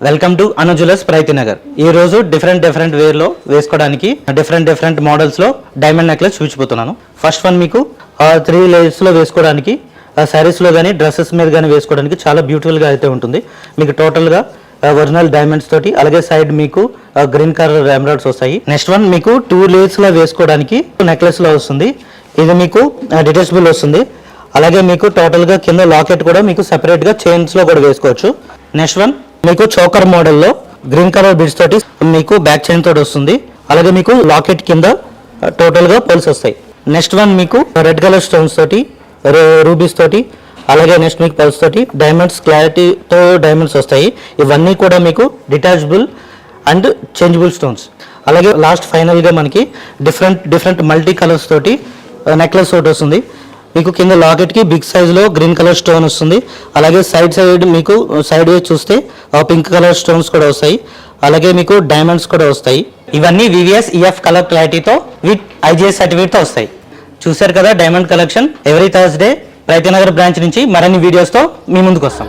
Welcome to Anu jewellers Preethi Nagar. ఈ రోజు different wear లో వేసుకోవడానికి డిఫరెంట్ మోడల్స్ లో డైమండ్ నెక్లెస్ చూపించబోతున్నాను. ఫస్ట్ వన్ మీకు 3 లేయర్స్ లో వేసుకోవడానికి సారీస్ లో కానీ డ్రెస్సెస్ మీద కానీ వేసుకోవడానికి చాలా బ్యూటిఫుల్ గా అయితే ఉంటుంది. మీకు టోటల్ గా ఒరిజినల్ డైమండ్స్ తోటి, అలాగే సైడ్ మీకు గ్రీన్ కలర్ ఎమరాల్డ్స్ వస్తాయి. నెక్స్ట్ వన్ మీకు 2 లేయర్స్ లో వేసుకోవడానికి నెక్లెస్ లో వస్తుంది. ఇది మీకు డిటాచబుల్ వస్తుంది. అలాగే మీకు టోటల్ గా కింద లాకెట్ కూడా మీకు సెపరేట్ గా చైన్స్ లో కూడా వేసుకోవచ్చు. నెక్స్ట్ వన్ మీకు చోకర్ మోడల్లో గ్రీన్ కలర్ బిడ్స్ తోటి మీకు బ్యాక్ చైన్ తోటి వస్తుంది. అలాగే మీకు లాకెట్ కింద టోటల్ గా పల్స్ వస్తాయి. నెక్స్ట్ వన్ మీకు రెడ్ కలర్ స్టోన్స్ తోటి, రూబీస్ తోటి, అలాగే నెక్స్ట్ మీకు పల్స్ తోటి డైమండ్స్ క్లారిటీతో డైమండ్స్ వస్తాయి. ఇవన్నీ కూడా మీకు డిటాచబుల్ అండ్ చేంజబుల్ స్టోన్స్. అలాగే లాస్ట్ ఫైనల్ గా మనకి డిఫరెంట్ మల్టీ కలర్స్ తోటి నెక్లెస్ తోటి వస్తుంది. మీకు కింద లాకెట్ కి బిగ్ సైజ్ లో గ్రీన్ కలర్ స్టోన్ వస్తుంది. అలాగే సైడ్ మీకు సైడ్ వైజ్ చూస్తే పింక్ కలర్ స్టోన్స్ కూడా వస్తాయి. అలాగే మీకు డైమండ్స్ కూడా వస్తాయి. ఇవన్నీ VVS EF కలర్ క్లారిటీతో విత్ IGS సర్టిఫికేట్ తో వస్తాయి. చూశారు కదా diamond collection. Every Thursday Preethi Nagar branch నుంచి మరిన్ని వీడియోస్ తో మీ ముందుకు వస్తాం.